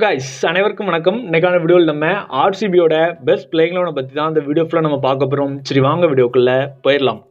Guys அனைவருக்கும் வணக்கம். இன்னைக்கான வீடியோவில் நம்ம ஆர்சிபியோட பெஸ்ட் பிளேயிங் லெவனை பற்றி தான் இந்த வீடியோ ஃபுல்லாக நம்ம பார்க்க போகிறோம். சரி வாங்க வீடியோக்குள்ளே போயிடலாம்.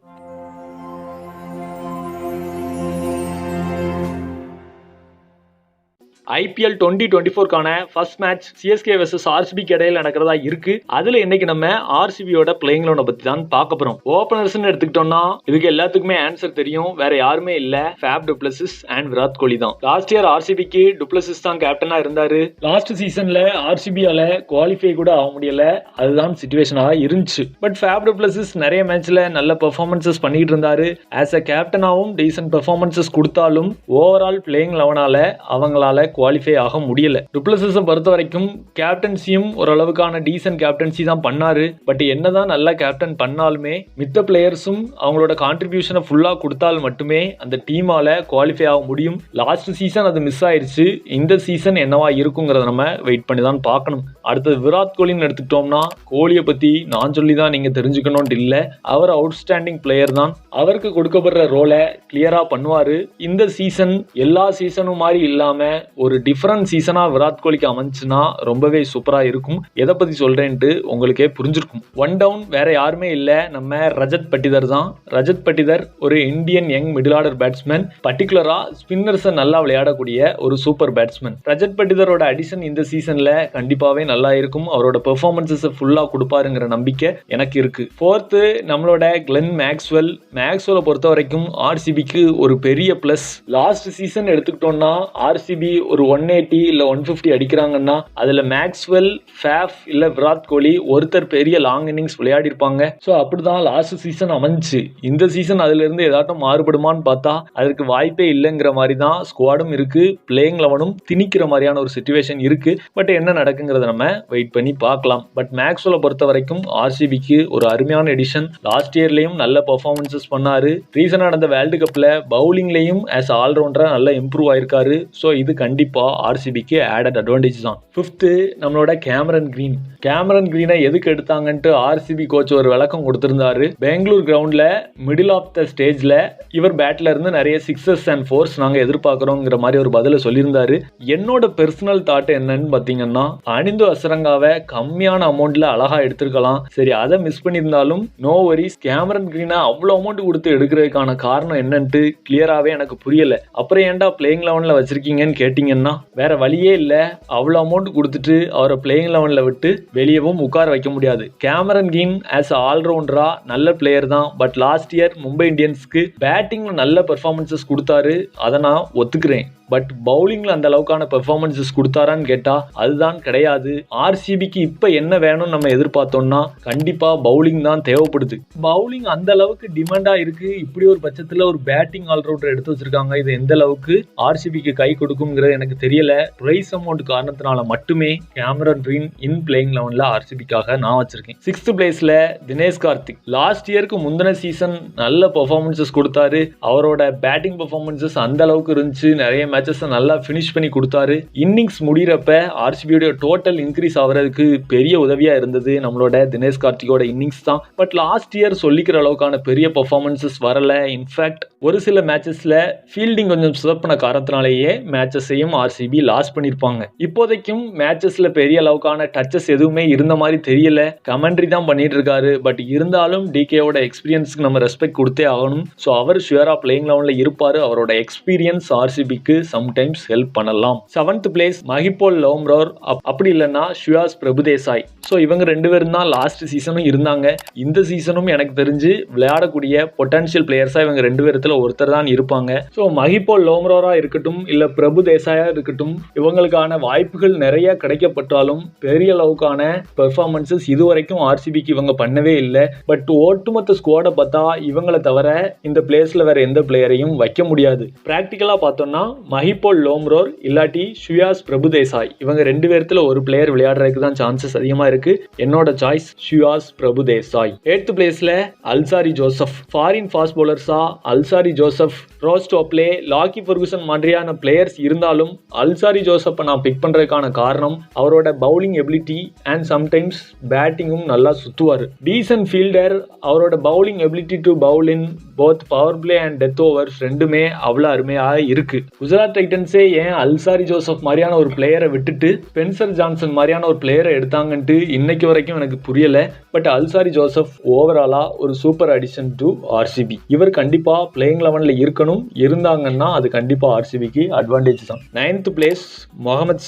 IPL 2024க்கான ஃபர்ஸ்ட் மேட்ச் சிஎஸ்கே vs ஆர்சிபிக்கு இடையில நடக்கிறதா இருக்கு. அதுல இன்னைக்கு நம்ம ஆர்சிபியோட பிளேயிங் லெவனை பத்தி தான் பார்க்க போறோம். ஓபனர்ஸ்னு எடுத்துக்கிட்டோம்னா இதுக்கு எல்லாத்துக்குமே ஆன்சர் தெரியும். வேற யாருமே இல்ல, Faf du Plessis and Virat Kohli தான். லாஸ்ட் இயர் ஆர்சிபிக்கு டுப்ளசிஸ் தான் கேப்டனா இருந்தாரு. லாஸ்ட் சீசன்ல ஆர்சிபியால குவாலிஃபை கூட ஆக முடியல, அதுதான் சிச்சுவேஷனா இருந்துச்சு. பட் ஃபேப் டு பிளஸிஸ் நிறைய மேட்ச்ல நல்ல பெர்ஃபார்மன்சஸ் பண்ணிட்டு இருந்தாரு. ஆஸ் அ கேப்டனாவும் டீசன்ட் பெர்ஃபார்மன்சஸ் கொடுத்தாலும் ஓவரால் பிளேயிங் லெவனால அவங்களால குவாலிஃபை ஆக முடியல. டுப்ளசிஸை பொறுத்த வரைக்கும் கேப்டன்சியும் ஓரளவுக்கான டீசன்ட் கேப்டன்சி தான் பண்ணாரு. பட் என்னதான் நல்ல கேப்டன் பண்ணாலுமே மித்த பிளேயர்ஸும் அவங்களோட கான்ட்ரிபியூஷனை ஃபுல்லா கொடுத்தால் மட்டுமே அந்த டீமால குவாலிஃபை ஆக முடியும். லாஸ்ட் சீசன் அது மிஸ் ஆயிருச்சு. இந்த சீசன் என்னவா இருக்குங்கிறத நம்ம வெயிட் பண்ணி தான் பார்க்கணும். அடுத்தது விராட் கோலின்னு எடுத்துக்கிட்டோம்னா கோலியை பத்தி நான் சொல்லி தான் நீங்க தெரிஞ்சுக்கணும்னு இல்ல, அவர் அவுட்ஸ்டாண்டிங் பிளேயர் தான். அவருக்கு கொடுக்கப்படுற ரோலை கிளியரா பண்ணுவாரு. இந்த சீசன் எல்லா சீசனும் மாதிரி இல்லாம ஒரு டிஃபரண்ட் சீசனா விராட் கோலிக்கு அமைஞ்சுன்னா ரொம்பவே சூப்பரா இருக்கும். எதை பத்தி சொல்றேன்ட்டு உங்களுக்கே புரிஞ்சிருக்கும். ஒன் டவுன் வேற யாருமே இல்ல, நம்ம ரஜத் பட்டிதர் தான். ரஜத் பட்டிதர் ஒரு Indian young middle order batsman, பர்டிகுலரா ஸ்பின்னர்ஸை நல்லா விளையாடக்கூடிய ஒரு சூப்பர் பேட்ஸ்மேன். ரஜத் பட்டிதரோட அடிஷன் இந்த சீசன்ல கண்டிப்பாவே நல்லா இருக்கும். அவரோட பெர்ஃபார்மன்ஸஸ் ஃபுல்லா கொடுப்பாருங்கிற நம்பிக்கை எனக்கு இருக்கு. ஃபோர்த்து நம்மளோட கிளென் மேக்ஸ்வெல். மேக்ஸ்வெல்லை பொறுத்த வரைக்கும் ஆர்சிபிக்கு ஒரு பெரிய பிளஸ். லாஸ்ட் சீசன் எடுத்துக்கிட்டோம்னா ஆர்சிபி ஒரு 180 இல்ல 150 அடிக்கிறாங்கன்னா அதுல மேக்ஸ்வெல், ஃபேப் இல்ல விராட் கோலி ஒருத்தர் பெரிய லாங் இன்னிங்ஸ் விளையாடி இருப்பாங்க. ஸோ அப்படிதான் லாஸ்ட் சீசன் அமைஞ்சு. இந்த சீசன் அதுல இருந்து ஏதாட்டும் மாறுபடுமான்னு பார்த்தா அதற்கு வாய்ப்பே இல்லைங்கிற மாதிரி தான் ஸ்குவாடும் இருக்கு, பிளேயிங் லெவனும் திணிக்கிற மாதிரியான ஒரு சிச்சுவேஷன் இருக்கு. பட் என்ன நடக்குங்கிறத நம்ம வெயிட் பண்ணி பார்க்கலாம். பட் மேக்ஸ்வெல்லை பொறுத்த வரைக்கும் ஆர்சிபிக்கு ஒரு அருமையான எடிஷன். லாஸ்ட் இயர்லயும் நல்ல பெர்ஃபார்மன்சஸ் பண்ணாரு. ரீசனா நடந்த வேர்ல்டு கப்ல பவுலிங்லயும் ஆஸ் ஆல்ரவுண்டரா நல்லா இம்ப்ரூவ் ஆயிருக்காரு. ஸோ இது கண்டிப்பா ஆர்சிபிக்கு ஆடட் அட்வான்டேஜ் தான். ஃபிஃப்த்து நம்மளோட கேமரன் கிரீன். கேமரன் கிரீனை எதுக்கு எடுத்தாங்கன்ட்டு ஆர்சிபி கோச் ஒரு விளக்கம் கொடுத்திருந்தாரு. பெங்களூர் கிரவுண்ட்ல மிடில் ஆஃப் த ஸ்டேஜ்ல இவர் பேட்ல இருந்து நிறைய சிக்ஸஸ் அண்ட் ஃபோர்ஸ் நாங்க எதிர்பார்க்கிறோங்கிற மாதிரி ஒரு பதில சொல்லியிருந்தாரு. என்னோட பெர்சனல் தாட் என்னன்னு பாத்தீங்கன்னா அனிந்து அசரங்காவை கம்மியான அமௌண்ட்ல அழகா எடுத்திருக்கலாம். சரி அதை மிஸ் பண்ணியிருந்தாலும் நோ வரிஸ். கேமரன் கிரீனை அவ்வளவு அமௌண்ட் கொடுத்து எடுக்கிறதுக்கான காரணம் என்னன்ட்டு கிளியராகவே எனக்கு புரியல. அப்புறம் ஏன்டா பிளேயிங் லெவன்ல வச்சிருக்கீங்கன்னு கேட்டீங்கன்னா வேற வழியே இல்ல. அவ்வளவு அமௌண்ட் கொடுத்துட்டு அவரை பிளேயிங் லெவன்ல விட்டு வெளியவும் உட்கார வைக்க முடியாது. கேமரன் கிரீன் ஆஸ் ஆல்ரவுண்டரா நல்ல பிளேயர் தான். பட் லாஸ்ட் இயர் மும்பை இந்தியன்ஸ்க்கு பேட்டிங்ல நல்ல பெர்ஃபார்மன்சஸ் கொடுத்தாரு, அதை நான் ஒத்துக்கிறேன். பட் பவுலிங்ல அந்த அளவுக்கான பெர்ஃபார்மன்சஸ் கொடுத்தாரான்னு கேட்டா அதுதான் கிடையாது. ஆர்சிபிக்கு இப்ப என்ன வேணும்னு நம்ம எதிர்பார்த்தோம்னா கண்டிப்பா பவுலிங் தான் தேவைப்படுது. பவுலிங் அந்த அளவுக்கு டிமாண்டா இருக்கு. இப்படி ஒரு பட்சத்துல ஒரு பேட்டிங் ஆல்ரவுண்டர் எடுத்து வச்சிருக்காங்க. இது எந்த அளவுக்கு ஆர்சிபிக்கு கை கொடுக்கும்ங்கிறது எனக்கு தெரியல. பிரைஸ் அமௌண்ட் காரணத்தினால மட்டுமே கேமரன் கிரீன் இன் பிளேயிங் லெவன்ல ஆர்சிபிக்காக நான் வச்சிருக்கேன். 6th பிளேஸ்ல தினேஷ் கார்த்திக். லாஸ்ட் இயருக்கு முந்தின சீசன் நல்ல பெர்ஃபார்மன்சஸ் கொடுத்தாரு. அவரோட பேட்டிங் பெர்ஃபார்மன்சஸ் அந்த அளவுக்கு இருந்துச்சு. நிறைய நல்லா பினிஷ் பண்ணி கொடுத்தாரு. இன்னிங்ஸ் முடிகிறப்ப ஆர்சிபியோட டோட்டல் இன்க்ரீஸ் ஆகிறதுக்கு பெரிய உதவியா இருந்தது நம்மளோட தினேஷ் கார்த்திகோட இன்னிங்ஸ் தான். பட் லாஸ்ட் இயர் சொல்லிக்கிற அளவுக்கான பெரிய பெர்ஃபார்மன்சஸ் வரல. இன்ஃபேக்ட் ஒரு சில மேட்சஸ்ல ஃபீல்டிங் கொஞ்சம் சுதப்பின காரணத்தினாலேயே மேட்சஸையும் ஆர்சிபி லாஸ் பண்ணிருப்பாங்க. இப்போதைக்கும் மேட்சஸ்ல பெரிய அளவுக்கான டச்சஸ் எதுவுமே இருந்த மாதிரி தெரியல. கமெண்ட்ரி தான் பண்ணிட்டு இருக்காரு. பட் இருந்தாலும் டிகேவோட எக்ஸ்பீரியன்ஸ்க்கு நம்ம ரெஸ்பெக்ட் கொடுத்தே ஆகணும். ஸோ அவர் ஷுவரா பிளேயிங் லெவன்ல இருப்பாரு. அவரோட எக்ஸ்பீரியன்ஸ் ஆர்சிபிக்கு சம்டைம்ஸ் ஹெல்ப் பண்ணலாம். 7th பிளேஸ் மஹிபோல் லவ்ம்ரோர், அப்படி இல்லைன்னா ஷுயாஸ் பிரபுதேசாய். ஸோ இவங்க ரெண்டு பேரும் தான் லாஸ்ட் சீசனும் இருந்தாங்க. இந்த சீசனும் எனக்கு தெரிஞ்சு விளையாடக்கூடிய பொட்டன்ஷியல் பிளேயர்ஸா இவங்க ரெண்டு பேரத்துல ஒருத்தர் தான் இருப்பாங்க. ஸோ மஹிபோல் லவ்ம்ரோரா இருக்கட்டும் இல்ல பிரபுதேசாயா இருக்கட்டும், இவங்களுக்கான வாய்ப்புகள் நிறைய கிடைக்கப்பட்டாலும் பெரிய அளவுக்கான பெர்ஃபார்மன்சஸ் இதுவரைக்கும் ஆர்சிபிக்கு இவங்க பண்ணவே இல்லை. பட் ஒட்டுமொத்த ஸ்குவாடை பார்த்தா இவங்களை தவிர இந்த பிளேஸ்ல வேற எந்த பிளேயரையும் வைக்க முடியாது. பிராக்டிக்கலா பார்த்தோம்னா மஹிபோல் லவ்ம்ரோர் இல்லாட்டி ஷுயாஸ் பிரபுதேசாய் இவங்க ரெண்டு பேர்த்துல ஒரு பிளேயர் விளையாடுறதுக்கு தான் சான்சஸ் அதிகமா இருக்கு. என்னோட சாய்ஸ் ஷுயாஸ் பிரபுதேசாய். 8th பிளேஸ்ல அல்சாரி ஜோசப். ஃபாரின் ஃபாஸ்ட் பவுலர்ஸா Alzarri Joseph, Reece Topley, Lockie Ferguson மாதிரியான பிளேயர்ஸ் இருந்தாலும் அல்சாரி ஜோசப்பை நான் பிக் பண்றதுக்கான காரணம் அவரோட பவுலிங் எபிலிட்டி அண்ட் சம்டைம்ஸ் பேட்டிங்கும் நல்லா சுத்துவாரு. Decent fielder. அவரோட bowling ability to bowl in both power play and death overs ரெண்டுமே அவ்வளோ அருமையாக இருக்கு. குஜராத் குஜராத் டைட்டன்ஸே ஏன் அல்சாரி ஜோசப் மாதிரியான ஒரு பிளேயரை விட்டுட்டு ஸ்பென்சர் ஜான்சன் மாதிரியான ஒரு பிளேயரை எடுத்தாங்கன்ட்டு இன்னைக்கு வரைக்கும் எனக்கு புரியல. பட் அல்சாரி ஜோசப் ஓவராலா ஒரு சூப்பர் அடிஷன் டு ஆர்சிபி. இவர் கண்டிப்பா பிளேயிங் 11ல இருக்கணும். இருந்தாங்கன்னா அது கண்டிப்பா ஆர்சிபிக்கு அட்வான்டேஜ் தான். 9th பிளேஸ் முகமது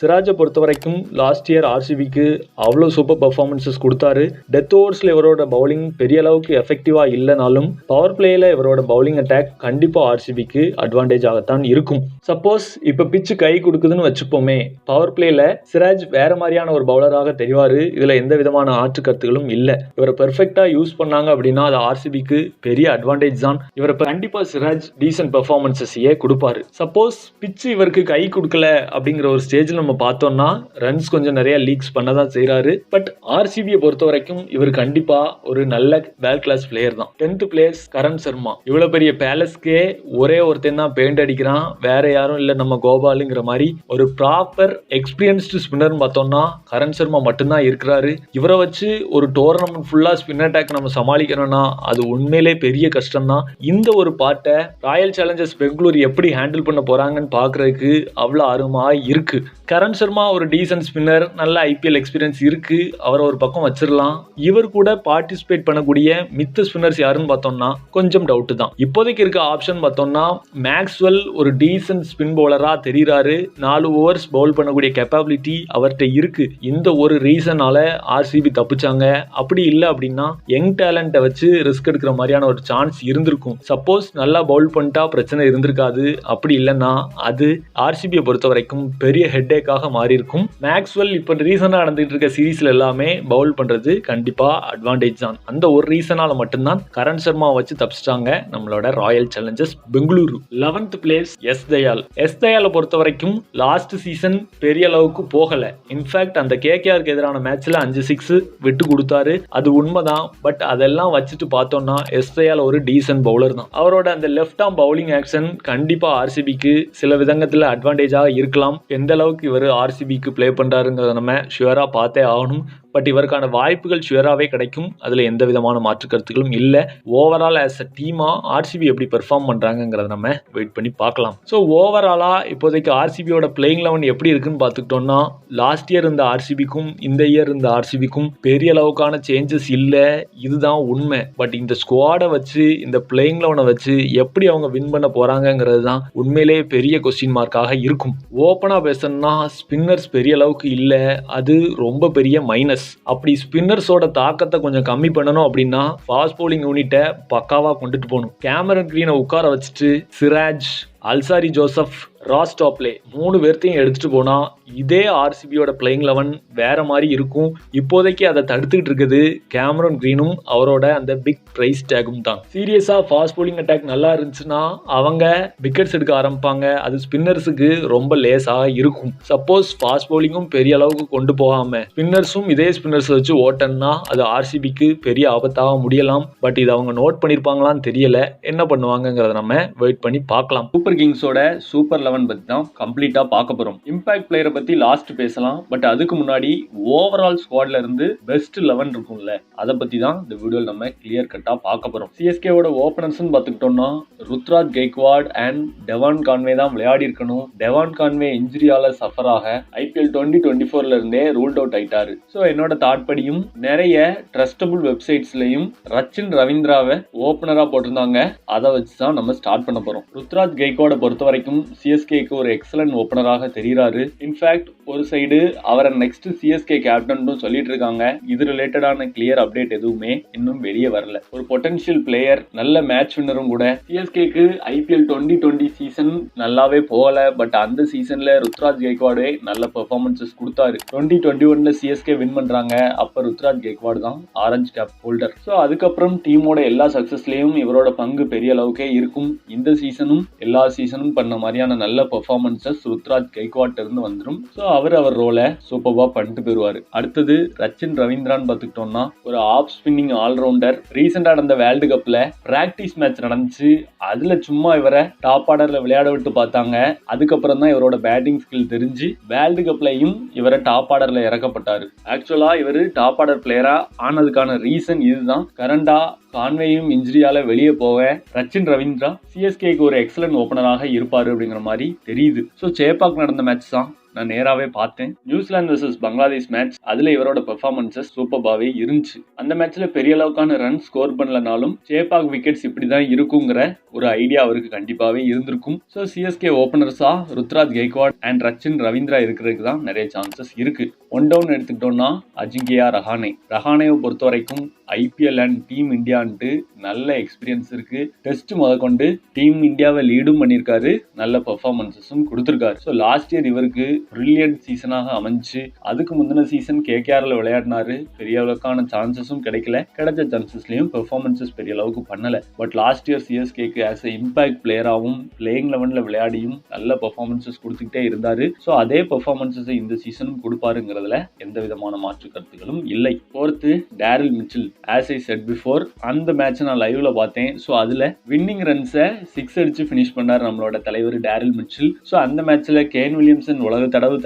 சிராஜை பொறுத்த வரைக்கும் லாஸ்ட் இயர் ஆர்சிபிக்கு அவ்வளோ சூப்பர் பர்ஃபார்மன்சஸ் கொடுத்தாரு. டெத் ஓவர்ஸ்ல இவரோட பவுலிங் பெரிய அளவுக்கு எஃபெக்டிவா இல்லைனாலும் பவர் பிளேல இவரோட பவுலிங் அட்டாக் கண்டிப்பா ஆர்சிபிக்கு அட்வான்டேஜ் ஆகத்தான் இருக்கும். சப்போஸ் இப்ப பிச்சு கை கொடுக்குதுன்னு வச்சுப்போமே, பவர் பிளேல சிராஜ் வேற மாதிரியான ஒரு பவுலராக தெரிவாரு. இதுல எந்த விதமான ஆற்று கருத்துகளும் இல்ல. இவரை பெர்ஃபெக்டா யூஸ் பண்ணாங்க அப்படின்னா அது ஆர்சிபிக்கு பெரிய அட்வான்டேஜ் தான். இவரை கண்டிப்பா சிராஜ் டீசன்ட் பெர்ஃபார்மன்ஸையே கொடுப்பாரு. சப்போஸ் பிச்சு இவருக்கு கை கொடுக்கல அப்படிங்கிற ஒரு ஸ்டேஜில் நம்ம பார்த்தோம்னா ரன்ஸ் கொஞ்சம் நிறைய லீக்ஸ் பண்ணதான் செய்யறாரு. பட் ஆர்சிபியை பொறுத்த வரைக்கும் இவர் கண்டிப்பா ஒரு நல்ல வேர்ல்ட் கிளாஸ் பிளேயர் தான். 10th place Karan Sharma. இவ்வளவு பெரிய பேலஸ்க்கே ஒரே ஒருத்தன் தான் பெயிண்ட் அடிக்கிறான், வேற யாரும் இல்ல நம்ம கோபாலுங்கிற மாதிரி ஒரு ப்ராப்பர் எக்ஸ்பீரியன்ஸ்டு ஸ்பின்னர் பார்த்தோம்னா கரண் சர்மா மட்டும்தான் இருக்கிறாரு. இவரை வச்சு ஒரு டோர்னமெண்ட் ஃபுல்லா ஸ்பின் அட்டாக் நம்ம சமாளிக்கணும்னா அது உண்மையிலே பெரிய கஷ்டம் தான். இந்த ஒரு பாட்டை ராயல் சேலஞ்சர்ஸ் பெங்களூர் எப்படி ஹேண்டில் பண்ண போறாங்கன்னு பாக்குறதுக்கு அவ்வளவு ஆர்வமா இருக்கு. கரண் சர்மா ஒரு டீசன்ட் ஸ்பின்னர், நல்ல ஐபிஎல் எக்ஸ்பீரியன்ஸ் இருக்கு, அவரை ஒரு பக்கம் வச்சிடலாம். இவர் கூட பார்ட்டிசிபேட் பண்ணக்கூடிய மித்த ஸ்பின்னர்ஸ் யாருன்னு பார்த்தோம்னா கொஞ்சம் டவுட் தான். இப்போதைக்கு இருக்க ஆப்ஷன் பார்த்தோம்னா மேக்ஸ்வெல் ஒரு டீசன்ட் ஸ்பின் பவுலரா தெரிகிறாரு. 4 ஓவர்ஸ் பவுல் பண்ணக்கூடிய கேப்பபிலிட்டி அவர்கிட்ட இருக்கு. இந்த ஒரு ரீசனால ஆர்சிபி தப்பிச்சாங்க. அப்படி இல்லை அப்படின்னா யங் டேலண்ட்டை வச்சு ரிஸ்க் எடுக்கிற மாதிரியான ஒரு சான்ஸ் இருந்திருக்கும். சப்போஸ் நல்லா பவுல் பண்ணிட்டா பிரச்சனை இருந்திருக்காது. அப்படி இல்லைன்னா அது ஆர்சிபியை பொறுத்த வரைக்கும் பெரிய ஹெட்டேக்காக மாறி இருக்கும். மேக்ஸ்வெல் இப்போ ரீசனாக நடந்துட்டு இருக்க சீரீஸ்ல எல்லாமே பவுல் பண்றது கண்டிப்பா அட்வான்டேஜ் தான். அந்த ஒரு ரீசனால மட்டும்தான் கரண் சர்மா வச்சு தப்பிச்சிட்டாங்க நம்மளோட royal challengers Bengaluru. 11th place Yash தயாலை பொறுத்த வரைக்கும் லாஸ்ட் சீசன் பெரிய அளவுக்கு போகல. இன்ஃபேக்ட் அந்த கேகேஆருக்கு எதிரான மேட்ச்ல 5 6 விட்டு கொடுத்தாரு, அது உண்மைதான். பட் அதெல்லாம் வச்சுட்டு பார்த்தோம்னா எஸ் தயால் ஒரு டீசன்ட் பவுலர் தான். அவரோட அந்த லெஃப்ட் ஆர்ம் பவுலிங் ஆக்ஷன் கண்டிப்பா ஆர்சிபிக்கு சில விதங்கத்துல அட்வான்டேஜாக இருக்கலாம். எந்த அளவுக்கு இவர் ஆர்சிபிக்கு பிளே பண்றாருங்கிறத நம்ம ஷுவரா பார்த்தே ஆகணும். பட் இவருக்கான வாய்ப்புகள் ஷுவராகவே கிடைக்கும். அதில் எந்த விதமான மாற்று கருத்துக்களும் இல்லை. ஓவரால் ஆஸ் அ டீமா ஆர்சிபி எப்படி பெர்ஃபார்ம் பண்ணுறாங்கிறத நம்ம வெயிட் பண்ணி பார்க்கலாம். ஸோ ஓவராலாக இப்போதைக்கு ஆர்சிபியோட பிளேயிங் 11 எப்படி இருக்குன்னு பார்த்துக்கிட்டோம்னா லாஸ்ட் இயர் இருந்த ஆர்சிபிக்கும் இந்த இயர் இருந்த ஆர்சிபிக்கும் பெரிய அளவுக்கான சேஞ்சஸ் இல்லை, இதுதான் உண்மை. பட் இந்த ஸ்குவாடை வச்சு இந்த பிளேயிங் 11 வச்சு எப்படி அவங்க வின் பண்ண போகிறாங்கிறது தான் உண்மையிலேயே பெரிய கொஸ்டின் மார்க்காக இருக்கும். ஓப்பனாக பேசணும்னா ஸ்பின்னர்ஸ் பெரிய அளவுக்கு இல்லை, அது ரொம்ப பெரிய மைனஸ். அப்படி ஸ்பின்னர்ஸோட தாக்கத்தை கொஞ்சம் கம்மி பண்ணணும் அப்படின்னா ஃபாஸ்ட் பவுலிங் யூனிட்டை பக்காவா கொண்டுட்டு போகணும். கேமரன் கிரீனை உட்கார வச்சுட்டு சிராஜ், அல்சாரி ஜோசப், ராஸ் டாப்லே 3 பேர்த்தையும் எடுத்துட்டு போனா இதே ஆர்சிபியோட பிளேயிங் 11 வேற மாதிரி இருக்கும். இப்போதைக்கு அதை தடுத்துக்கிட்டு இருக்குது கேமரன் கிரீனும் அவரோட அந்த பிக் பிரைஸ் டேகும் தான். சீரியஸா ஃபாஸ்ட் பவுலிங் அட்டாக் நல்லா இருந்துச்சுன்னா அவங்க விக்கெட்ஸ் எடுக்க ஆரம்பிப்பாங்க. அது ஸ்பின்னர்ஸுக்கு ரொம்ப லேஸாக இருக்கும். சப்போஸ் ஃபாஸ்ட் பவுலிங்கும் பெரிய அளவுக்கு கொண்டு போகாம ஸ்பின்னர்ஸும் இதே ஸ்பின்னர்ஸ் வச்சு ஓட்டன்னா அது ஆர்சிபிக்கு பெரிய ஆபத்தாக முடியலாம். பட் இது அவங்க நோட் பண்ணிருப்பாங்களான்னு தெரியல. என்ன பண்ணுவாங்கிறத நம்ம வெயிட் பண்ணி பார்க்கலாம். சூப்பர் கிங்ஸோட சூப்பர் 11 பத்தி தான் கம்ப்ளீட்டா பார்க்க போறோம். இம்பாக்ட் பிளேயரை பத்தி லாஸ்ட் பேசலாம். பட் அதுக்கு முன்னாடி ஓவரால் ஸ்குவாட்ல இருந்து பெஸ்ட் 11 இருக்கும்ல, அதை பத்தி தான் இந்த வீடியோல நம்ம கிளியர் கட்டா பார்க்க போறோம். சிஎஸ்கேவோட ஓபனர்ஸ் பார்த்துக்கிட்டோம்னா Ruturaj Gaikwad and Devon Conway தான் விளையாடி இருக்கணும். டெவான் கான்வே இன்ஜுரியால சஃபர் ஆக ஐபிஎல் 2024ல இருந்தே ரூல்ட் அவுட் ஆயிட்டாரு. ஸோ என்னோட தாட் படியும் நிறைய ட்ரஸ்டபிள் வெப்சைட்ஸ்லயும் ரச்சின் ரவீந்திராவை ஓபனரா போட்டிருந்தாங்க. அதை வச்சு தான் நம்ம ஸ்டார்ட் பண்ண போறோம். ருத்ராஜ் கெய்க்வாடை பொறுத்த வரைக்கும் சிஎஸ்கேக்கு ஒரு எக்ஸலன்ட் ஓபனராக தெரிகிறாரு. இன்ஃபேக்ட் ஒரு சைடு அவரை நெக்ஸ்ட் சிஎஸ்கே கேப்டன் சொல்லிட்டு இருக்காங்க. இது ரிலேட்டடான கிளியர் அப்டேட் எதுவுமே இன்னும் வெளியே வரல. ஒரு பொட்டன்ஷியல் பிளேயர், நல்ல மேட்ச் வின்னரும் கூட. சிஎஸ்கேக்கு ஐபிஎல் 2020 சீசன் நல்லாவே போகல. பட் அந்த சீசன்ல ருத்ராஜ் கெய்க்வாடே நல்ல பெர்ஃபார்மன்சஸ் கொடுத்தாரு. 2021ல சிஎஸ்கே வின் பண்றாங்க. அப்ப ருத்ராஜ் கெய்க்வாட் தான் ஆரஞ்சு கேப் ஹோல்டர். ஸோ அதுக்கப்புறம் டீமோட எல்லா சக்சஸ்லயும் இவரோட பங்கு பெரிய அளவுக்கே இருக்கும். இந்த சீசனும் எல்லா சீசனும் பண்ண மாதிரியான நல்ல பெர்ஃபார்மன்சஸ் ருத்ராஜ் கெய்க்வாட் இருந்து வந்துடும். ஸோ அவர் ரோலை சூப்பர்வா பண்ணிட்டு போயிருவாரு. அடுத்தது ரச்சின் ரவீந்திரான்னு பார்த்துக்கிட்டோம்னா ஒரு ஆஃப் ஸ்பின்னிங் ஆல்ரவுண்டர். ரீசெண்டா நடந்த வேர்ல்டு கப்ல பிராக்டிஸ் மேட்ச் நடந்துச்சு. அதுல சும்மா இவரை டாப் ஆர்டர்ல விளையாட விட்டு பார்த்தாங்க. அதுக்கப்புறம் தான் இவரோட பேட்டிங் ஸ்கில் தெரிஞ்சு வேர்ல்டு கப்லயும் இவரை டாப் ஆர்டர்ல இறக்கப்பட்டாரு. ஆக்சுவலா இவர் டாப் ஆர்டர் பிளேயரா ஆனதுக்கான ரீசன் இதுதான். கரண்டா கான்வேயும் இன்ஜுரியால வெளியே போக ரச்சின் ரவீந்திரா சிஎஸ்கேக்கு ஒரு எக்ஸலன்ட் ஓபனராக இருப்பாரு அப்படிங்கிற மாதிரி தெரியுது. ஸோ சேப்பாக் நடந்த மேட்ச் தான் நான் நேராவே பார்த்தேன். நியூசிலாந்து வெர்சஸ் பங்களாதேஷ் மேட்ச், அதுல இவரோட பெர்ஃபார்மன்சஸ் சூப்பர்பாவே இருந்துச்சு. அந்த மேட்ச்ல பெரிய அளவுக்கான ரன் ஸ்கோர் பண்ணலனாலும் சேப்பாக் விக்கெட்ஸ் இப்படிதான் இருக்குங்கிற ஒரு ஐடியா அவருக்கு கண்டிப்பாவே இருந்திருக்கும். ஸோ சிஎஸ்கே ஓபனர்ஸா ருத்ராஜ் கெய்க்வாட் அண்ட் ரச்சின் ரவீந்திரா இருக்கிறதுக்கு தான் நிறைய சான்சஸ் இருக்கு. ஒன் டவுன் எடுத்துக்கிட்டோம்னா அஜிங்கியா ரஹானேவை பொறுத்த வரைக்கும் ஐபிஎல் அண்ட் டீம் இந்தியான்ட்டு நல்ல எக்ஸ்பீரியன்ஸ் இருக்கு. டெஸ்ட் முதற்கொண்டு டீம் இந்தியாவை லீடும் பண்ணியிருக்காரு, நல்ல பெர்ஃபார்மன்ஸஸும் கொடுத்திருக்காரு. ஸோ லாஸ்ட் இயர் இவருக்கு பிரில்லியன்ட் சீசனாக அமைஞ்சு, அதுக்கு முந்தின சீசன் கேகேஆர்ல விளையாடினாரு. பெரிய அளவுக்கான சான்சஸும் கிடைக்கல, கிடைச்ச சான்சஸ்லயும் பெர்ஃபார்மன்ஸஸ் பெரிய அளவுக்கு பண்ணல. பட் லாஸ்ட் இயர் சிஎஸ்கேக்கு ஆஸ் எ இம்பாக்ட் பிளேயராகவும் பிளேயிங் லெவன்ல விளையாடியும் நல்ல பெர்ஃபார்மன்ஸஸ் கொடுத்துக்கிட்டே இருந்தாரு. ஸோ அதே பெர்ஃபார்மன்ஸஸை இந்த சீசனும் கொடுப்பாருங்கிறதுல எந்த விதமான மாற்று கருத்துக்களும் இல்லை. Fourth Daryl Mitchell. As I said before, அந்த மேட்ச் நான் லைவ்ல பார்த்தேன். ஸோ அதுல வின்னிங் ரன்ஸை 6 அடிச்சு ஃபினிஷ் பண்ணார் நம்மளோட தலைவர் டேரில் மிச்சல். ஸோ அந்த மேட்ச்ல கேன் வில்லியம்சன் உலக தடவை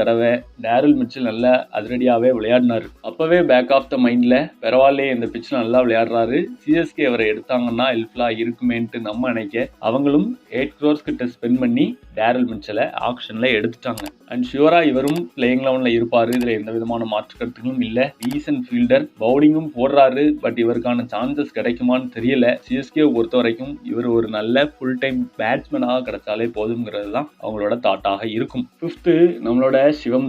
டேரில் மிச்சல் நல்லா அதிரடியாவே விளையாடினாரு. அப்பவே பேக் ஆஃப் த மைண்ட்ல பரவாயில்லையே, இந்த பிட்ச்ல நல்லா விளையாடுறாரு, சிஎஸ்கே அவரை எடுத்தாங்கன்னா ஹெல்ப்ஃபுல்லா இருக்குமேன்ட்டு நம்ம நினைக்க, அவங்களும் 8 crores கிட்ட ஸ்பெண்ட் பண்ணி டேரில் மிச்சலை ஆக்ஷன்ல எடுத்துட்டாங்க. அண்ட் ஷியூரா இவரும் பிளேயிங் லெவன்ல இருப்பாரு, இதுல எந்த விதமான மாற்று கருத்துக்களும் இல்ல. டீசன்ட் ஃபீல்டர், பவுலிங்கும் போடுறாரு. பட் இவருக்கான சான்சஸ் கிடைக்குமான்னு தெரியல. சிஎஸ்கே பொறுத்த வரைக்கும் இவர் ஒரு நல்ல ஃபுல் டைம் பேட்ஸ்மேனாக கிடைச்சாலே போதுங்கிறது தான் அவங்களோட தாட்டாக இருக்கும். ஃபிஃப்த்து நம்மளோட சிவம்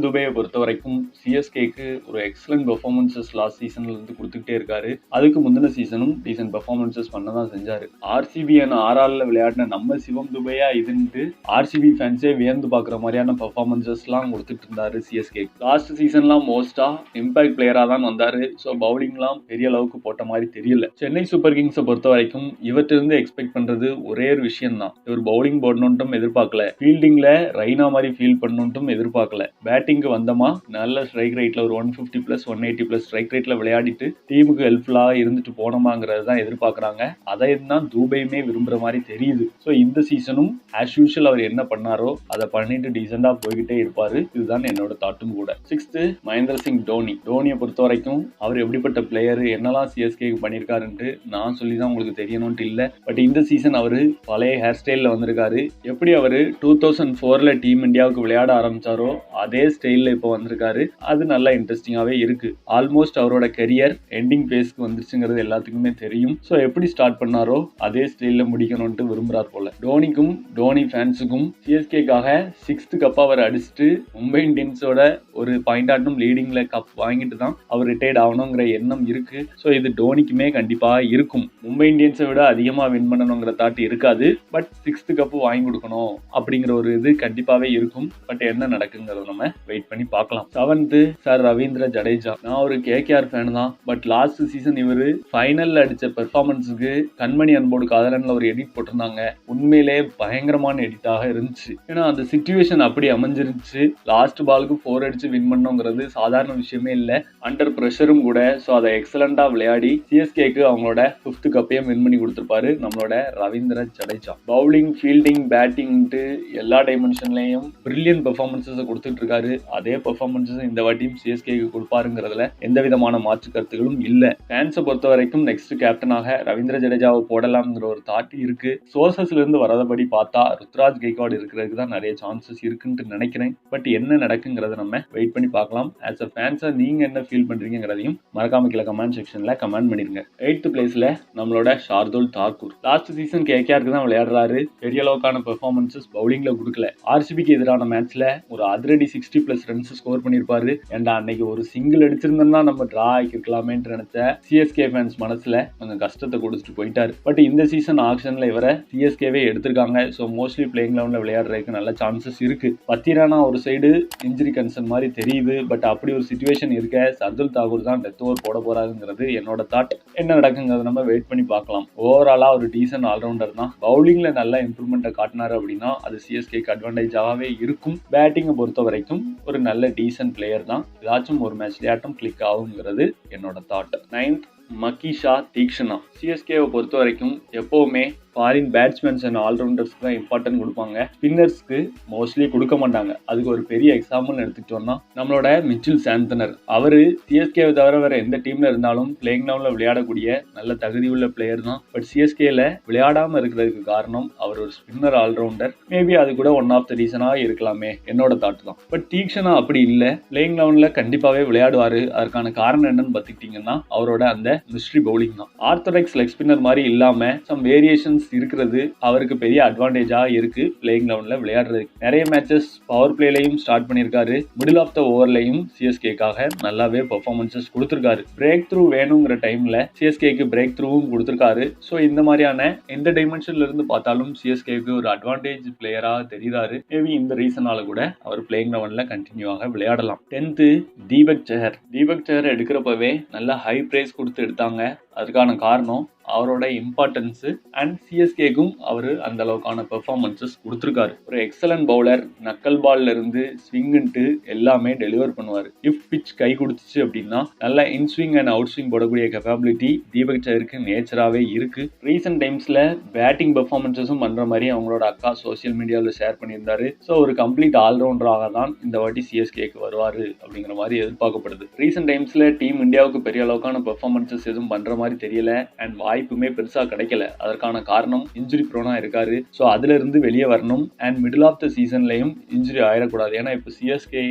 துபேயை பொறுத்த வரைக்கும் சிஎஸ்கேக்கு ஒரு எக்ஸலன்ட் பெர்ஃபார்மன்சஸ் லாஸ்ட் சீசன்ல இருந்து கொடுத்துக்கிட்டே இருக்காரு. அதுக்கு முந்தின சீசனும் டீசன்ட் பெர்ஃபார்மன்சஸ் பண்ணதான் செஞ்சாரு. ஆர்சிபி ஆர்ஆர்ல விளையாடின நம்ம சிவம் துபேயா இதுன்ட்டு ஆர்சிபி ஃபேன்ஸே வியந்து பாக்குற மாதிரியான பெர்ஃபார்மன்சஸ் எல்லாம் கொடுத்துட்டு இருந்தாரு சிஎஸ்கே. லாஸ்ட் சீசன்லாம் மோஸ்டா இம்பாக்ட் பிளேயரா தான் வந்தாரு. ஸோ பவுலிங்லாம் பெரிய அளவுக்கு போட்ட மாதிரி தெரியல. சென்னை சூப்பர் கிங்ஸை பொறுத்த வரைக்கும் இவற்றிலிருந்து எக்ஸ்பெக்ட் பண்றது ஒரே ஒரு விஷயம் தான். இவர் பவுலிங் போடணும்ட்டும் எதிர்பார்க்கல, ஃபீல்டிங்ல ரைனா மாதிரி ஃபீல் பண்ணணும்ட்டும் எதிர்பார்க்கல. பேட்டிங்க்கு வந்தமா நல்ல ஸ்ட்ரைக் ரேட்ல ஒரு 150+ 180+ ஸ்ட்ரைக் ரேட்ல விளையாடிட்டு டீமுக்கு ஹெல்ப்ஃபுல்லா இருந்துட்டு போனோமாங்கிறது தான் எதிர்பார்க்கறாங்க. அதை தான் தூபையுமே விரும்புற மாதிரி தெரியுது. ஸோ இந்த சீசனும் ஆஸ் யூஷுவல் அவர் என்ன பண்ணாரோ அதை பண்ணிட்டு டீசெண்டா போய்கிட்டே இருப்பாரு. இதுதான் என்னோட தாட்டும் கூட. 6th மகேந்திர சிங் தோனியை பொறுத்த வரைக்கும் அவர் எப்படிப்பட்ட பிளேயர், என்னெல்லாம் சிஎஸ்கேக்கு பண்ணியிருக்காருன்ட்டு நான் சொல்லி தான் உங்களுக்கு தெரியணும்ட்டு இல்லை. பட் இந்த சீசன் அவரு பழைய ஹேர் ஸ்டைலில் வந்திருக்காரு. எப்படி அவரு 2004ல டீம் இந்தியாவுக்கு விளையாட ஆரம்பிச்சாரோ அதே ஸ்டைலில் இப்போ வந்திருக்காரு. அது நல்லா இன்ட்ரெஸ்டிங்காகவே இருக்கு. ஆல்மோஸ்ட் அவரோட கெரியர் எண்டிங் பேஸ்க்கு வந்துருச்சுங்கிறது எல்லாத்துக்குமே தெரியும். ஸோ எப்படி ஸ்டார்ட் பண்ணாரோ அதே ஸ்டைலில் முடிக்கணும்ட்டு விரும்புறார் போல. தோனிக்கும் தோனி ஃபேன்ஸுக்கும் சிஎஸ்கேக்காக 6th கப் அவர் அடிச்சுட்டு மும்பை இந்தியன்ஸோட ஒரு பாயிண்ட் ஆட்டும் லீடிங்ல கப் வாங்கிட்டு தான் அவர் ரிட்டையர்ட் ஆகணுங்கிற எண்ணம் இருக்கு. ஸோ இது தோனிக்குமே கண்டிப்பா இருக்கும். மும்பை இந்தியன்ஸை விட அதிகமாக வின் பண்ணணுங்கிற தாட் இருக்காது. பட் 6th கப் வாங்கி கொடுக்கணும் அப்படிங்கிற ஒரு இது கண்டிப்பாவே இருக்கும். பட் என்ன நடக்குங்கிறத நம்ம வெயிட் பண்ணி பார்க்கலாம். 7th sir Ravindra Jadeja. நான் ஒரு கேகேஆர் ஃபேன் தான். பட் லாஸ்ட் சீசன் இவர் ஃபைனல்ல அடிச்ச பெர்ஃபார்மன்ஸுக்கு கண்மணி அன்போடு காதலன்ல ஒரு எடிட் போட்டிருந்தாங்க. உண்மையிலே பயங்கரமான எடிட்டாக இருந்துச்சு. ஏன்னா அந்த சிச்சுவேஷன் அப்படி அமைஞ்சிருச்சு. லாஸ்ட் பாலுக்கு 4 அடிச்சு வின் பண்ணுங்கிறது சாதாரண விஷயமே இல்லை, அண்டர் ப்ரெஷரும் கூட. ஸோ அதை எக்ஸலண்டா விளையாடி சிஎஸ்கேக்கு அவங்களோட 5th கப்பையும் வின் பண்ணி கொடுத்துருப்பாரு நம்மளோட ரவீந்திர ஜடேஜா. பவுலிங், ஃபீல்டிங், பேட்டிங்ட்டு எல்லா டைமென்ஷன்லையும் பிரில்லியன்ட் பெர்ஃபார்மன்ஸஸ் கொடுத்துட்டு இருக்காரு. அதே பெர்ஃபார்மன்ஸஸ் இந்த வாட்டியும் சிஎஸ்கேக்கு கொடுப்பாருங்கிறதுல எந்த விதமான மாற்று கருத்துகளும் இல்லை. ஃபேன்ஸை பொறுத்த வரைக்கும் நெக்ஸ்ட் கேப்டனாக ரவீந்திர ஜடேஜாவை போடலாம்ங்கிற ஒரு தாட் இருக்கு. சோர்சஸ்ல இருந்து வரதபடி பார்த்தா ருத்ராஜ் கெய்க்வாட் இருக்கிறதுக்கு தான் நிறைய சான்சஸ் இருக்குன்னு நினைக்கிறேன். பட் என்ன நடக்குங்கிறத நம்ம வெயிட் பண்ணி பார்க்கலாம். ஆஸ் அ ஃபேன்ஸா நீங்க என்ன ஃபீல் பண்றீங்கிறதையும் மறக்காம கீழே கமெண்ட் செக்ஷன்ல கமெண்ட் பண்ணிருங்க. 8th பிளேஸ்ல நம்மளோட ஷார்துல் தாக்கூர். லாஸ்ட் சீசன் கேகேஆருக்கு தான் விளையாடுறாரு. பெரிய அளவுக்கான பெர்ஃபார்மன்ஸஸ் பவுலிங்ல கொடுக்கல. ஆர்சிபிக்கு எதிரான மேட்ச்ல ஒரு அதிரடி 60+ ரன்ஸ் ஸ்கோர் பண்ணிருப்பாரு. ஏண்டா அன்னைக்கு ஒரு சிங்கிள் அடிச்சிருந்தோம்னா நம்ம டிரா ஆகிக்கலாமேன்னு நினைச்ச சிஎஸ்கே ஃபேன்ஸ் மனசுல கொஞ்சம் கஷ்டத்தை கொடுத்துட்டு போயிட்டாரு. பட் இந்த சீசன் ஆக்ஷன்ல இவரை சிஎஸ்கேவே எடுத்திருக்காங்க. ஸோ மோஸ்ட்லி பிளேயிங் லெவன்ல விளையாடுறதுக்கு நல்ல சான்சஸ் இருக்கு. பத்திரானா ஒரு சைடு இன்ஜுரி கன்சர்ன் மாதிரி தெரியுது. பட் அப்படி ஒரு சிச்சுவேஷன் இருக்க சர்துல் தாக்கூர் தான் டெத் ஓவர் போட போறாருங்கிறது என்னோட தாட். என்ன நடக்குங்கிறத நம்ம வெயிட் பண்ணி பார்க்கலாம். ஓவராலா ஒரு டீசன்ட் ஆல்ரவுண்டர் தான். பவுலிங்ல நல்ல இம்ப்ரூவ்மெண்ட்டை காட்டினாரு அப்படின்னா அது சிஎஸ்கேக்கு அட்வான்டேஜாகவே இருக்கும். பேட்டிங்கை பொறுத்த வரைக்கும் ஒரு நல்ல டீசன்ட் பிளேயர் தான். ஏதாச்சும் ஒரு மேட்ச்ல ஆட்டம் கிளிக் ஆகுங்கிறது என்னோட தாட். 9th மக்கீஷா தீக்ஷனா. சிஎஸ்கேவை பொறுத்த வரைக்கும் எப்பவுமே ஃபாரின் பேட்ஸ்மேன்ஸ் அண்ட் ஆல்ரவுண்டர்ஸ்க்கு தான் இம்பார்ட்டன்ட் கொடுப்பாங்க, ஸ்பின்னர்ஸ்க்கு மோஸ்ட்லி கொடுக்க மாட்டாங்க. அதுக்கு ஒரு பெரிய எக்ஸாம்பிள் எடுத்துக்கிட்டோம்னா நம்மளோட மிச்சில் சாந்தனர். அவரு சிஎஸ்கேவை தவிர வேற எந்த டீம்ல இருந்தாலும் பிளேயிங் லெவல்ல விளையாடக்கூடிய நல்ல தகுதி உள்ள பிளேயர் தான். பட் சிஎஸ்கேல விளையாடாம இருக்கிறதுக்கு காரணம் அவர் ஒரு ஸ்பின்னர் ஆல்ரவுண்டர். மேபி அது கூட ஒன் ஆஃப் த ரீசனா இருக்கலாமே, என்னோட தாட் தான். பட் தீக்ஷனா அப்படி இல்லை, பிளேயிங் லெவல்ல கண்டிப்பாவே விளையாடுவாரு. அதற்கான காரணம் என்னன்னு பார்த்துக்கிட்டீங்கன்னா அவரோட அந்த மிஸ்ட்ரி பவுலிங் தான். ஆர்த்தடாக்ஸ் லெக் ஸ்பின்னர் மாதிரி இல்லாம சம் வேரியேஷன்ஸ் இருக்கிறது அவருக்கு பெரிய அட்வான்டேஜா இருக்கு பிளேயிங் லெவல்ல விளையாடுறதுக்கு. நிறைய மேட்சஸ் பவர் பிளேலையும் ஸ்டார்ட் பண்ணியிருக்காரு, மிடில் ஆஃப் த ஓவர்லையும் சிஎஸ்கேக்காக நல்லாவே பெர்ஃபார்மன்சஸ் கொடுத்திருக்காரு. பிரேக் த்ரூ வேணுங்கிற டைம்ல சிஎஸ்கேக்கு பிரேக் த்ரூவும் கொடுத்திருக்காரு. ஸோ இந்த மாதிரியான எந்த டைமென்ஷன்ல இருந்து பார்த்தாலும் சிஎஸ்கேக்கு ஒரு அட்வான்டேஜ் பிளேயரா தெரிகிறாரு. மேபி இந்த ரீசனால கூட அவர் பிளேயிங் லெவல்ல கண்டினியூவாக விளையாடலாம். 10th தீபக் சஹர். தீபக் சஹர் எடுக்கிறப்பவே நல்ல ஹை பிரைஸ் கொடுத்து எடுத்தாங்க. அதுக்கான காரணம் அவரோட இம்பார்ட்டன்ஸ் அண்ட் சிஎஸ்கேக்கும் அவர் அந்த அளவுக்கான பெர்ஃபார்மன்சஸ் கொடுத்துருக்காரு. ஒரு எக்ஸலன்ட் பவுலர், நக்கல் பால்ல இருந்து ஸ்விங்ன்ட்டு எல்லாமே டெலிவர் பண்ணுவார். இஃப் பிச் கை கொடுத்துச்சு அப்படின்னா நல்ல இன் ஸ்விங் அண்ட் அவுட் ஸ்விங் போடக்கூடிய கேப்பபிலிட்டி தீபக் சஹருக்கு நேச்சராகவே இருக்கு. ரீசெண்ட் டைம்ஸ்ல பேட்டிங் பெர்ஃபார்மன்ஸஸும் பண்ற மாதிரி அவங்களோட அக்கா சோசியல் மீடியாவில் ஷேர் பண்ணியிருந்தாரு. ஸோ ஒரு கம்ப்ளீட் ஆல்ரவுண்டராக தான் இந்த வாட்டி சிஎஸ்கேக்கு வருவாரு அப்படிங்கிற மாதிரி எதிர்பார்க்கப்படுது. ரீசெண்ட் டைம்ஸ்ல டீம் இந்தியாவுக்கு பெரிய அளவுக்கான பெர்ஃபார்மன்ஸஸ் எதுவும் பண்ற மாதிரி தெரியல அண்ட் வாய்ப்புமே பெருசா கிடைக்கல. அதற்கான காரணம் இன்ஜுரி ப்ரோனா இருக்காரு. ஸோ அதுல இருந்து வெளியே வரணும் அண்ட் மிடில் ஆஃப் த சீசன்லயும் இன்ஜுரி ஆயிடக்கூடாது. ஏன்னா இப்போ சிஎஸ்கே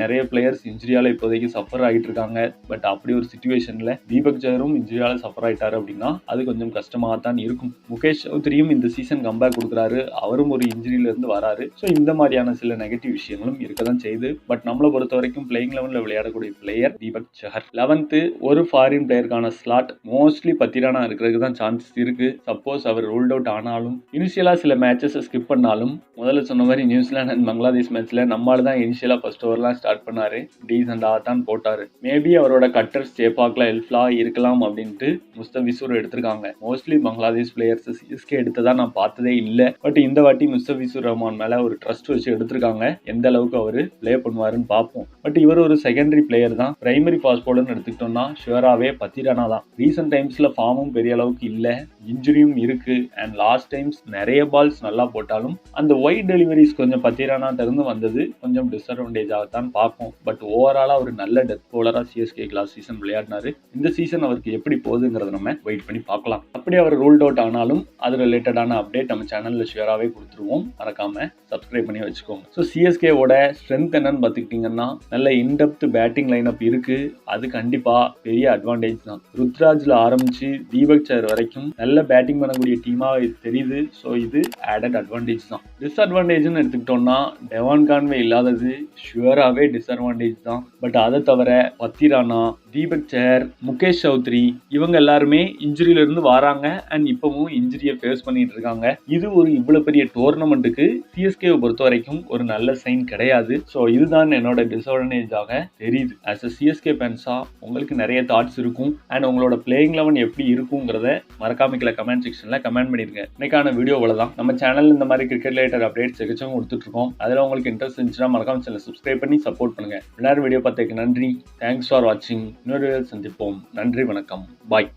நிறைய பிளேயர்ஸ் இன்ஜுரியால இப்போதைக்கு சஃபர் ஆகிட்டு இருக்காங்க. பட் அப்படி ஒரு சிச்சுவேஷன்ல தீபக் சஹரும் இன்ஜுரியால சஃபர் ஆயிட்டாரு அப்படின்னா அது கொஞ்சம் கஷ்டமாக தான் இருக்கும். முகேஷ் சௌத்ரியும் இந்த சீசன் கம்பேக் கொடுக்குறாரு, அவரும் ஒரு இன்ஜுரியில இருந்து வராரு. ஸோ இந்த மாதிரியான சில நெகட்டிவ் விஷயங்களும் இருக்கதான் செய்யுது. பட் நம்மளை பொறுத்த வரைக்கும் பிளேயிங் லெவல்ல விளையாடக்கூடிய பிளேயர் தீபக் சஹர். 11th ஒரு ஃபாரின் பிளேயருக்கான ஸ்லாட் மோஸ்ட்லி பத்திரானா இருக்கிறதுக்கு தான் சான்சஸ் இருக்கு. சப்போஸ் அவர் ரூல்ட் அவுட் ஆனாலும் இனிஷியலா சில மேட்சஸ் ஸ்கிப் பண்ணாலும் முதல்ல சொன்ன மாதிரி நியூசிலாந்து அண்ட் பங்களாதேஷ் மேட்ச்ல நம்மளால தான் இனிஷியலா ஃபர்ஸ்ட் ஓவர்லாம் ஸ்டார்ட் பண்ணாரு, டீசெண்டாக தான் போட்டாரு. மேபி அவரோட கட்டர்ஸ் சேப்பாக்ல ஹெல்ப்ஃபுல்லா இருக்கலாம் அப்படின்ட்டு முஸ்தபிசூர் எடுத்திருக்காங்க. மோஸ்ட்லி பங்களாதேஷ் பிளேயர்ஸ் சிஎஸ்கே எடுத்ததா நான் பார்த்ததே இல்லை. பட் இந்த வாட்டி முஸ்தபிசூர் ரஹ்மான் மேல ஒரு ட்ரஸ்ட் வச்சு எடுத்திருக்காங்க. எந்த அளவுக்கு அவர் பிளே பண்ணுவாருன்னு பார்ப்போம். பட் இவர் ஒரு செகண்டரி பிளேயர் தான். பிரைமரி ஃபாஸ்ட் பவுலர்னு எடுத்துக்கிட்டோம்னா ஷுவராகவே பத்திரானா தான். ரீசெண்ட் டைம்ஸ்ல ஃபார்மும் பெரிய அளவுக்கு இல்ல, இன்ஜுரியும் இருக்கு அண்ட் லாஸ்ட் டைம்ஸ் நிறைய பால்ஸ் நல்லா போட்டாலும் அந்த ஒயிட் டெலிவரிஸ் கொஞ்சம் பத்திரானா இருந்து வந்தது கொஞ்சம் டிஸ்அட்வான்டேஜாகத்தான் பார்ப்போம். பட் ஓவராலா ஒரு நல்ல டெத் பவுலரா சிஎஸ்கே லாஸ்ட் சீசன் விளையாடினாரு. இந்த சீசன் அவருக்கு எப்படி போகுதுங்கிறத நம்ம வெயிட் பண்ணி பார்க்கலாம். அப்படி அவர் ரூல்ட் அவுட் ஆனாலும் அது ரிலேட்டடான அப்டேட் நம்ம சேனல்ல ஷேராகவே கொடுத்துருவோம், மறக்காம சப்ஸ்கிரைப் பண்ணி வச்சுக்கோங்க. ஸோ சிஎஸ்கேவோட ஸ்ட்ரென்த் என்னன்னு பார்த்துக்கிட்டிங்கன்னா நல்ல இன்டெப்த் பேட்டிங் லைனப் இருக்கு. அது கண்டிப்பா பெரிய அட்வான்டேஜ் தான். ருத்ராஜ்ல ஆரம்பிச்சு தீபக் சஹர் வரைக்கும் நல்ல பேட்டிங் பண்ணக்கூடிய டீமா தெரியுது. ஸோ இது ஆடட் அட்வான்டேஜ் தான். டிஸ்அட்வான்டேஜ்னு எடுத்துக்கிட்டோம்னா டெவான் கான்வே இல்லாதது ஷுவராகவே டிஸ்அட்வான்டேஜ் தான். பட் அதை தவிர பத்திரானா, தீபக் சஹர், முகேஷ் சௌத்ரி இவங்க எல்லாருமே இன்ஜுரியில இருந்து வராங்க அண்ட் இப்பவும் இன்ஜுரியை ஃபேஸ் பண்ணிட்டு இருக்காங்க. இது ஒரு இவ்வளவு பெரிய டோர்னமெண்ட்டுக்கு சிஎஸ்கேவை பொறுத்த வரைக்கும் ஒரு நல்ல சைன் கிடையாது. ஸோ இதுதான் என்னோட டிஸ்அட்வான்டேஜாக தெரியுது. ஆஸ் அ சிஎஸ்கே ஃபேன்ஸா உங்களுக்கு நிறைய தாட்ஸ் இருக்கும் அண்ட் உங்களோட பிளேயிங் லெவன் எப்படி இருக்குங்கிறத மறக்காம கமெண்ட் செக்ஷன்ல கமெண்ட் பண்ணிருங்க. இன்னைக்கான வீடியோ அவ்வளவுதான். நம்ம சேனல் இந்த மாதிரி கிரிக்கெட் ரிலேட்டட் அப்டேட்ஸ் எக்கச்சக்கம் கொடுத்துட்டு இருக்கோம். அதுல உங்களுக்கு இன்ட்ரெஸ்ட் இருந்துச்சுன்னா மறக்காம சேனல் சப்ஸ்கிரைப் பண்ணி சப்போர்ட் பண்ணுங்க. எல்லாரும் வீடியோ பார்த்ததுக்கு நன்றி. தேங்க்ஸ் ஃபார் வாட்சிங். இன்னொரு சந்திப்போம். நன்றி, வணக்கம், பாய்.